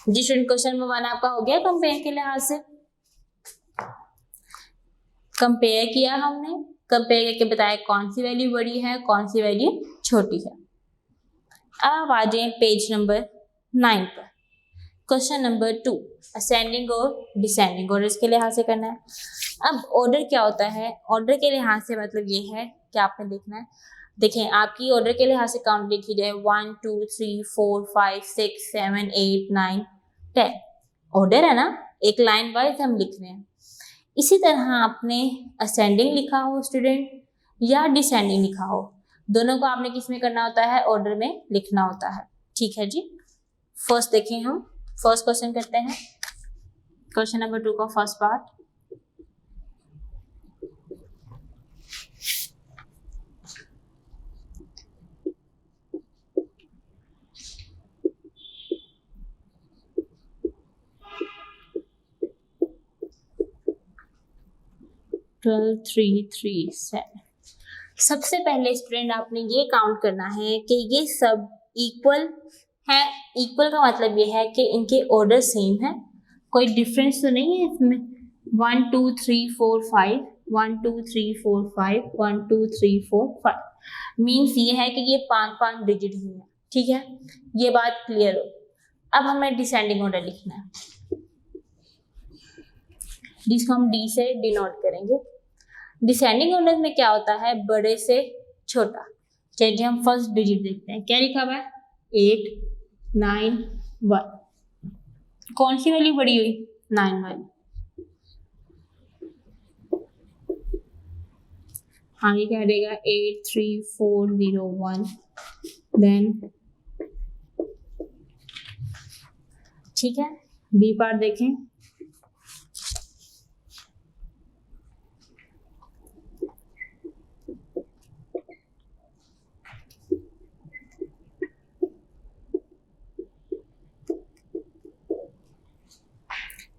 Speaker 2: जी स्टूडेंट, क्वेश्चन नंबर 1 आपका हो गया कंपेयर के लिहाज से। कंपेयर किया हमने, कंपेयर करके बताया कौन सी वैल्यू बड़ी है, कौन सी वैल्यू छोटी है। अब आप आ जाए पेज नंबर 9 पर। क्वेश्चन नंबर 2, असेंडिंग और डिसेंडिंग ऑर्डर के लिहाज से करना है। अब ऑर्डर क्या होता है? ऑर्डर के लिहाज से मतलब ये है कि आपने देखना है, देखें आपकी ऑर्डर के लिहाज से काउंट लिखी जाए 1 2 3 4 5 6 7 8 9 10। ऑर्डर है ना, एक लाइन वाइज हम लिख रहे हैं। इसी तरह आपने असेंडिंग लिखा हो स्टूडेंट या डिसेंडिंग लिखा हो, दोनों को आपने किस में करना होता है? ऑर्डर में लिखना होता है। ठीक है जी। फर्स्ट देखें हम, फर्स्ट क्वेश्चन करते हैं, क्वेश्चन नंबर 2 का फर्स्ट पार्ट। ट्वेल्व, 3, 3, 7। सबसे पहले स्टूडेंट आपने ये काउंट करना है कि ये सब इक्वल है। इक्वल का मतलब ये है कि इनके ऑर्डर सेम है, कोई डिफरेंस तो नहीं है इसमें। 1 2 3 4 5, 1 2 3 4 5, 1 2 3 4 5 मीन्स ये है कि ये 5 डिजिट ही है। ठीक है, ये बात क्लियर हो। अब हमें डिसेंडिंग ऑर्डर लिखना है, जिसको हम डी से डिनोट करेंगे। डिसेंडिंग ऑर्डर में क्या होता है? बड़े से छोटा। चलिए हम फर्स्ट डिजिट देखते हैं, क्या लिखा हुआ है? 8 9 1। कौन सी वैल्यू बड़ी हुई? 9 वाली। आगे क्या रहेगा? 8 3 4 0 1। देन ठीक है, बी पार्ट देखें।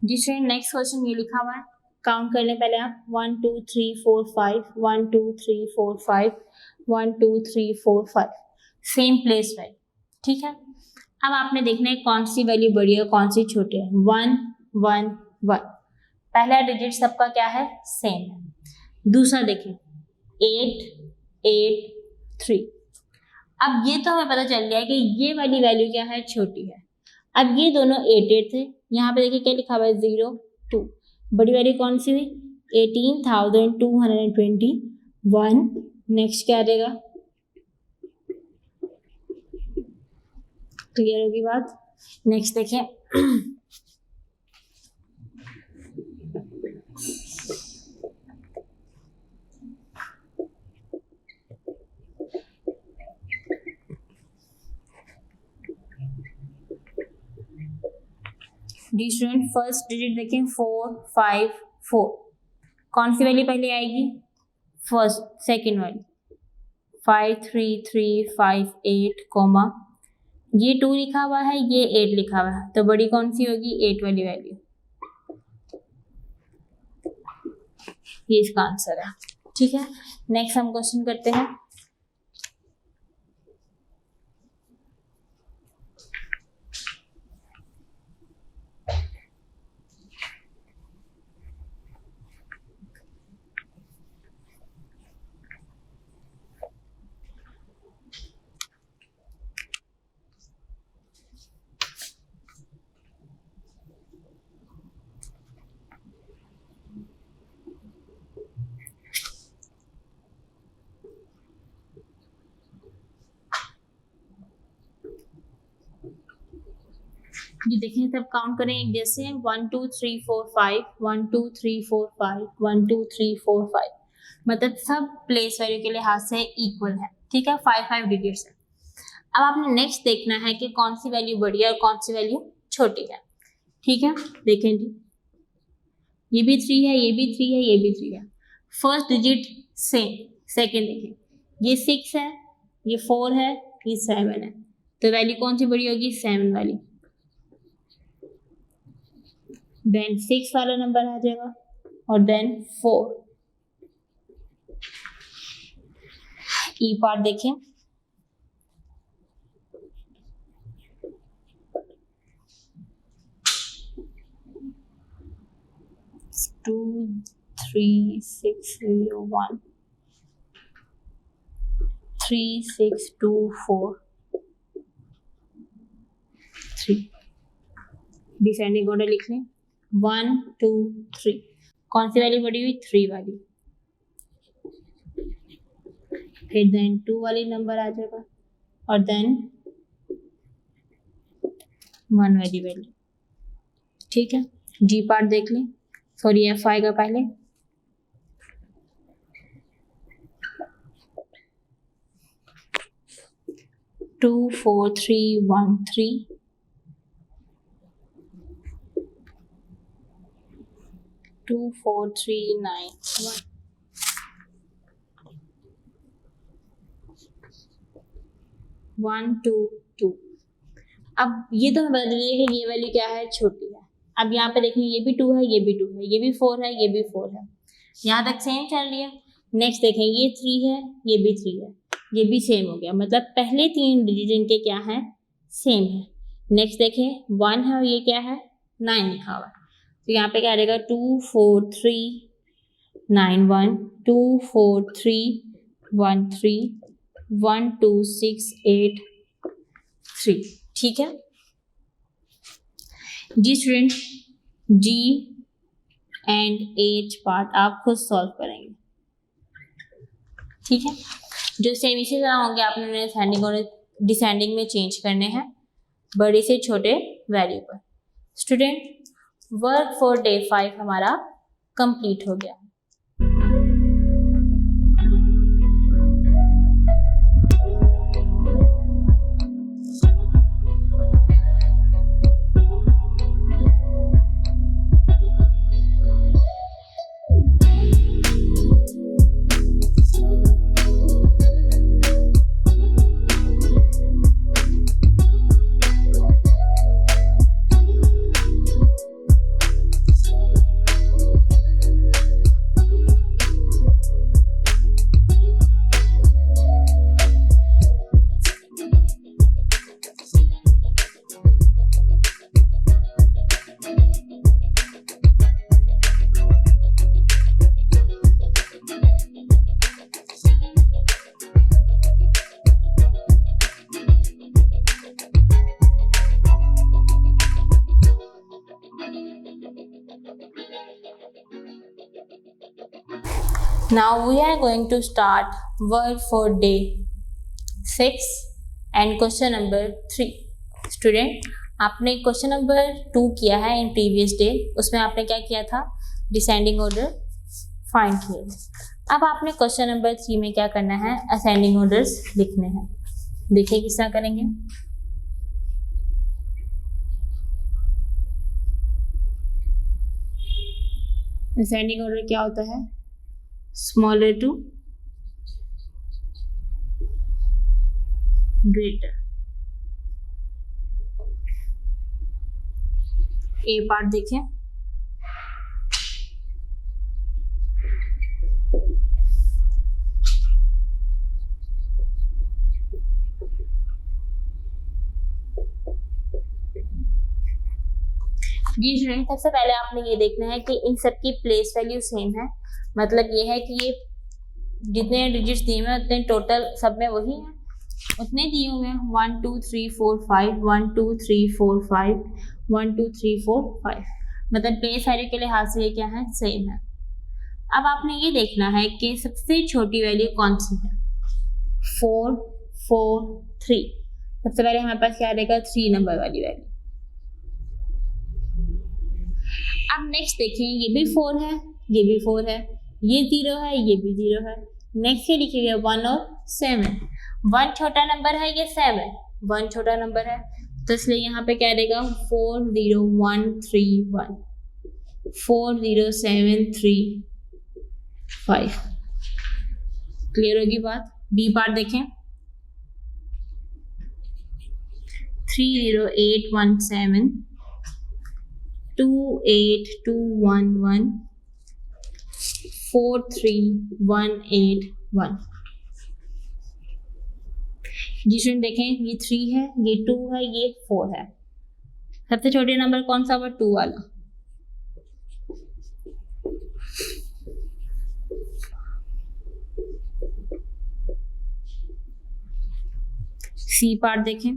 Speaker 2: जी स्टूडेंट, नेक्स्ट क्वेश्चन ये लिखा हुआ है, काउंट कर लें पहले आप। 1 2 3 4 5, 1 2 3 4 5, 1 2 3 4 5, सेम प्लेस पे। ठीक है, अब आपने देखना है कौन सी वैल्यू बड़ी है कौन सी छोटी है। 1 1 1, पहला डिजिट सबका क्या है? सेम है। दूसरा देखें 8 8 3। अब ये तो हमें पता चल गया है कि ये वाली वैल्यू क्या है? छोटी है। अब ये दोनों 8 8 थे, यहाँ पे देखिए क्या लिखा हुआ है? 0 2। बड़ी वैल्यू कौन सी हुई? 18,221। नेक्स्ट क्या देगा? क्लियर होगी बात? नेक्स्ट देखें डी स्टूडेंट, फर्स्ट डिजिट देखें 4 5 4। कौन सी वैल्यू पहले आएगी? फर्स्ट, सेकंड वाली। 5 3 3 5 8 कोमा, ये 2 लिखा हुआ है, ये 8 लिखा हुआ है, तो बड़ी कौन सी होगी? 8 वाली वैल्यू। ये इसका आंसर है। ठीक है, नेक्स्ट हम क्वेश्चन करते हैं। ये देखिए सब काउंट करें एक जैसे हैं। 1 2 3 4 5, 1 2 3 4 5, 1 2 3 4 5, मतलब सब प्लेस वैल्यू के लिहाज से इक्वल है। ठीक है, 5 5 डिजिट्स है। अब आपने नेक्स्ट देखना है कि कौन सी वैल्यू बड़ी है और कौन सी वैल्यू छोटी है। ठीक है, देखें जी, ये भी 3 है, ये भी 3 है, ये भी 3 है। फर्स्ट डिजिट सेम, सेकेंड देखें, ये 6 है, ये 4 है, ये 7 है, तो वैल्यू कौन सी बड़ी होगी? 7 वाली। देन 6 वाला नंबर आ जाएगा और देन 4। ई पार्ट देखें, टू 3 6 0 1 3 6 2 4 3। डिसेंडिंग ऑर्डर लिख लें, 1 2 3। कौन सी वैल्यू बड़ी हुई? 3 वाली। फिर देन 2 वाली नंबर आ जाएगा और देन 1 वाली वैल्यू। ठीक है, डी पार्ट देख लें, सॉरी एफ आएगा पहले, टू 4 3 1 3 2 4 3 9 1 1 2 2। अब ये तो हमें बता दीजिए कि ये वैल्यू क्या है? छोटी है। अब यहाँ पे देखें, ये भी 2 है, ये भी 2 है, ये भी 4 है, ये भी 4 है, यहाँ तक सेम चल रही है। नेक्स्ट देखें, ये 3 है, ये भी 3 है, ये भी सेम हो गया, मतलब पहले 3 डिजिट इनके क्या है? सेम है। नेक्स्ट देखें, 1 है और ये क्या है? 9 लिखा हुआ है, तो यहाँ पे क्या रहेगा? 2 4 3 9 1 2 4 3 1 3 1 2 6 8 3। ठीक है जी student, G and H part आप खुद सॉल्व करेंगे। ठीक है, जो सेम इसी तरह होंगे आपने असेंडिंग और डिसेंडिंग में चेंज करने हैं, बड़े से छोटे वैल्यू पर। स्टूडेंट, वर्क फॉर डे 5 हमारा कंप्लीट हो गया। Now we are going to start word for day 6 and question number 3. Student, आपने क्वेश्चन नंबर 2 किया है इन प्रीवियस डे, उसमें आपने क्या किया था? डिसेंडिंग ऑर्डर फाइंड किए थे। अब आपने क्वेश्चन नंबर 3 में क्या करना है? असेंडिंग ऑर्डर्स लिखने हैं। देखिए किस तरह करेंगे। असेंडिंग ऑर्डर क्या होता है? Smaller to greater. A part देखें, जी स्टूडेंट, सबसे पहले आपने ये देखना है कि इन सब की प्लेस वैल्यू सेम है। मतलब ये है कि ये जितने डिजिट्स दिए हुए हैं उतने टोटल सब में वही हैं, उतने दिए हुए हैं 1 2 3 4 5 1 2 3 4 5 1 2 3 4 5, मतलब प्लेस वैल्यू के लिहाज से ये क्या है? सेम है। अब आपने ये देखना है कि सबसे छोटी वैल्यू कौन सी है? 4 4 3। सबसे पहले हमारे पास क्या रहेगा? 3 नंबर वाली वैल्यू। अब नेक्स्ट देखें, ये भी 4 है, ये भी 4 है, ये 0 है, ये भी 0 है। नेक्स्ट ये लिखिएगा 1 और 7। 1 छोटा नंबर है, ये 7 1 छोटा नंबर है, तो इसलिए यहाँ पे क्या रहेगा? 4 0 1 3 1 4 0 7 3 5। क्लियर होगी बात। बी पार्ट देखें, 30817 28211 43181। जी स्टूडेंट देखें, ये 3 है, ये 2 है, ये 4 है। सबसे छोटे नंबर कौन सा हुआ? 2 वाला। सी पार्ट देखें,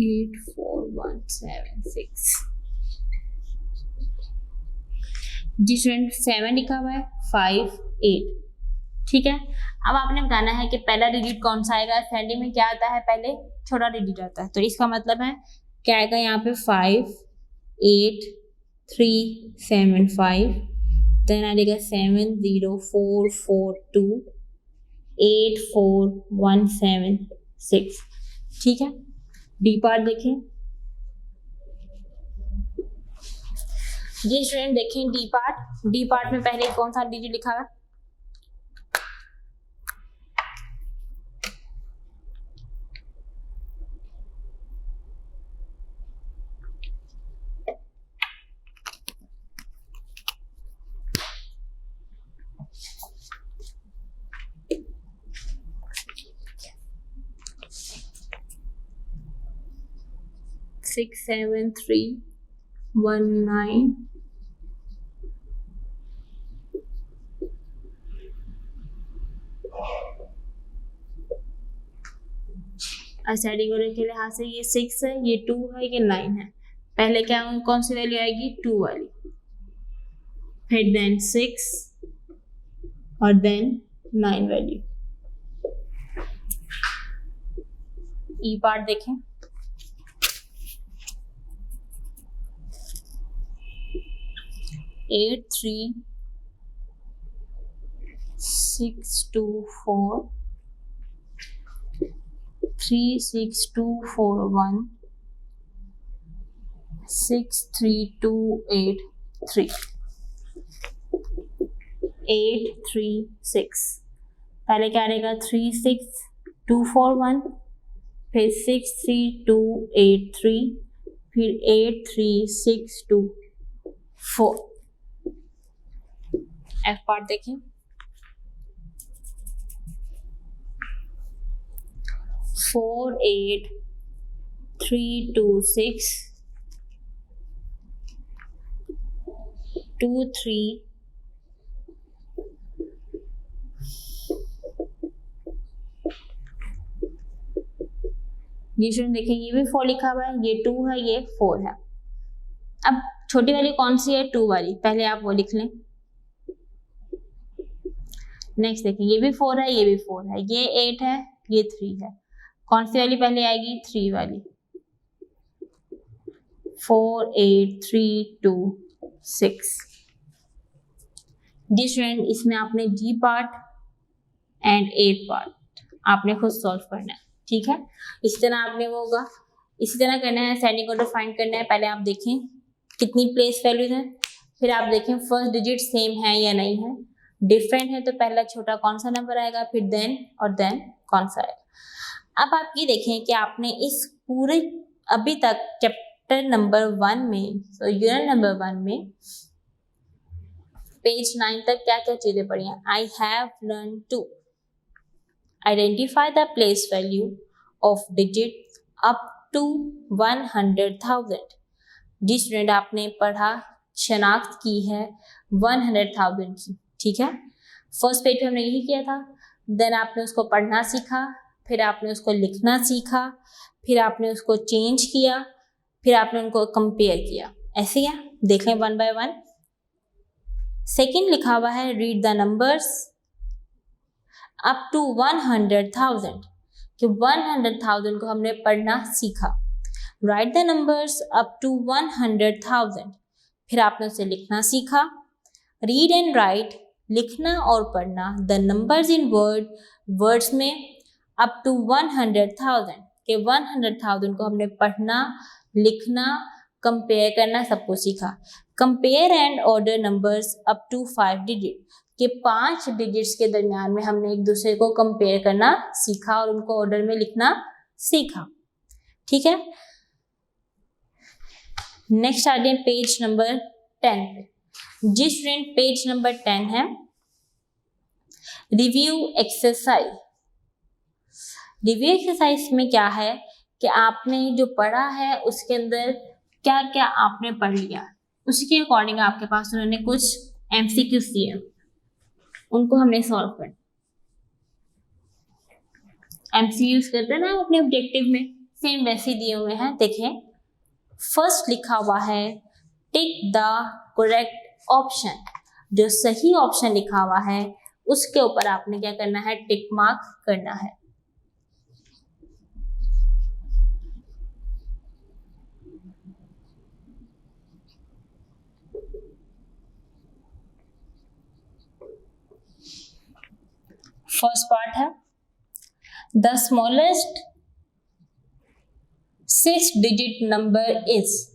Speaker 2: एट 4176। जी स्टूडेंट 7 लिखा हुआ है, 5 8। ठीक है, अब आपने बताना है कि पहला डिजिट कौन सा आएगा। असेंडिंग में क्या आता है? पहले छोटा डिजिट आता है, तो इसका मतलब है क्या आएगा यहाँ पे? 5 8 3 7 5, देन आएगा 7 0 4 4 2 8 4 1 7 6। ठीक है, डी पार्ट देखें। ये स्टूडेंट देखें डी पार्ट में पहले कौन सा डिजिट लिखा है? सिक्स 7 3 1 9 असेंडिंग ऑर्डर के लिहाज से ये 6 है, ये 2 है, ये 9 है। पहले क्या कौन सी वैल्यू आएगी? 2 वाली, फिर देन 6 और देन 9 वैल्यू। ई पार्ट देखें, एट 3 6 2 4 3 6 2 4 1 6 3 2 8 3 8 3 6। पहले क्या रहेगा? 3 6 2 4 1, फिर 6 3 2 8 3, फिर 8 3 6 2 4। एफ पार्ट देखें, 4 8 3 2 6 2 3 ये स्टूडेंट देखें, ये भी 4 लिखा हुआ है, ये 2 है, ये 4 है। अब छोटी वाली कौन सी है? 2 वाली, पहले आप वो लिख लें। नेक्स्ट देखें, ये भी 4 है, ये भी 4 है, ये 8 है, ये 3 है। कौन सी वाली पहले आएगी? 3 वाली। 4 8 3 2 6। जी स्टूडेंट, इसमें आपने जी पार्ट एंड एट पार्ट आपने खुद सॉल्व करना है। ठीक है, इसी तरह आपने वो होगा, इसी तरह करना है। असेंडिंग ऑर्डर फाइंड करना है। पहले आप देखें कितनी प्लेस वैल्यूज हैं, फिर आप देखें फर्स्ट डिजिट सेम है या नहीं है। डिफरेंट है तो पहला छोटा कौन सा नंबर आएगा, फिर देन और देन कौन सा आएगा। अब आप ये देखें कि आपने इस पूरे अभी तक चैप्टर नंबर 1 में, यूनिट नंबर 1 में पेज 9 तक क्या क्या चीजें पढ़ी हैं। I have learn to identify the place value of digit up to 100,000। जी स्टूडेंट, आपने पढ़ा, शनाख्त की है 100,000 की। ठीक है, फर्स्ट पेज पे हमने यही किया था। देन आपने उसको पढ़ना सीखा, फिर आपने उसको लिखना सीखा, फिर आपने उसको चेंज किया, फिर आपने उनको कंपेयर किया। ऐसे ही देखें 1 by 1। सेकेंड लिखा हुआ है read the numbers up to 100,000 कि 100,000 को हमने पढ़ना सीखा। Write the numbers up to 100,000, फिर आपने उसे लिखना सीखा। रीड एंड राइट, लिखना और पढ़ना। द नंबर्स इन वर्ड्स में अप टू 100,000 के 100,000 को हमने पढ़ना, लिखना, कंपेयर करना सबको सीखा। Compare and order numbers up to 5 digit, के 5 डिजिट्स के दरमियान में हमने एक दूसरे को कंपेयर करना सीखा और उनको ऑर्डर में लिखना सीखा। ठीक है, नेक्स्ट आते हैं पेज नंबर 10 पे। जी स्टूडेंट, पेज नंबर 10 है रिव्यू एक्सरसाइज। रिव्यू एक्सरसाइज में क्या है कि आपने जो पढ़ा है उसके अंदर क्या क्या आपने पढ़ लिया, उसके अकॉर्डिंग आपके पास उन्होंने कुछ एमसीक्यूज दिए, उनको हमने सॉल्व करना। एमसीक्यूज करते हैं ना अपने ऑब्जेक्टिव में, सेम वैसे दिए हुए हैं। देखें, फर्स्ट लिखा हुआ है टिक द करेक्ट ऑप्शन, जो सही ऑप्शन लिखा हुआ है उसके ऊपर आपने क्या करना है, टिक मार्क करना है। फर्स्ट पार्ट है the smallest 6 digit number is,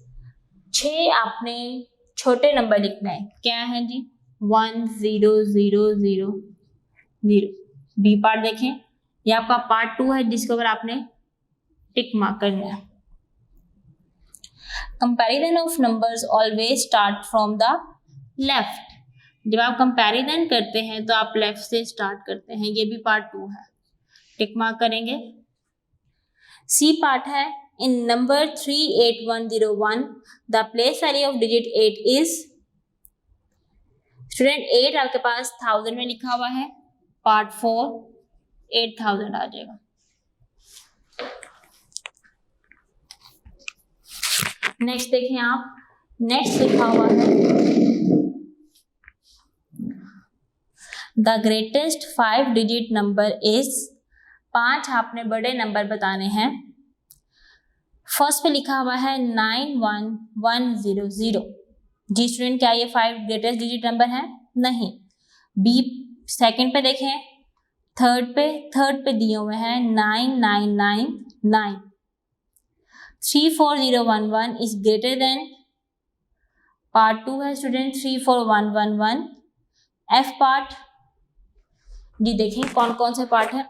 Speaker 2: 6 आपने छोटे नंबर लिखना है। क्या है जी, 1 0 0 0 0। बी पार्ट देखें, ये आपका पार्ट 2 है जिसके ऊपर आपने टिक मार्क करना है। Comparison of numbers always start from the left, जब आप कंपैरिजन करते हैं तो आप लेफ्ट से स्टार्ट करते हैं। ये भी पार्ट 2 है, टिक मार्क करेंगे। सी पार्ट है in number 38101 the place value of digit 8 is, student 8 आपके पास 1000 में लिखा हुआ है, पार्ट 4 8000 आ जाएगा। नेक्स्ट देखें आप, नेक्स्ट लिखा हुआ है the greatest 5 digit number is, 5 आपने बड़े नंबर बताने हैं। फर्स्ट पे लिखा हुआ है 91100। जी स्टूडेंट, क्या ये 5 ग्रेटेस्ट डिजिट नंबर है? नहीं। बी सेकंड पे देखें, थर्ड पे दिए हुए हैं 9999। 34011 इज ग्रेटर देन, पार्ट 2 है स्टूडेंट 34111। एफ पार्ट, जी देखें कौन कौन से पार्ट है।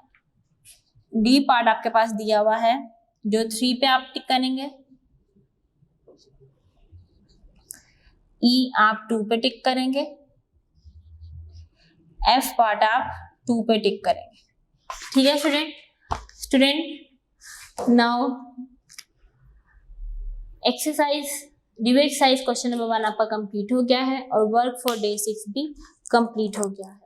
Speaker 2: डी पार्ट आपके पास दिया हुआ है, जो 3 पे आप टिक करेंगे। ई आप 2 पे टिक करेंगे। एफ पार्ट आप 2 पे टिक करेंगे। ठीक है student, now exercise review exercise question number 1 आपका कंप्लीट हो गया है और वर्क फॉर डे 6 भी कंप्लीट हो गया है।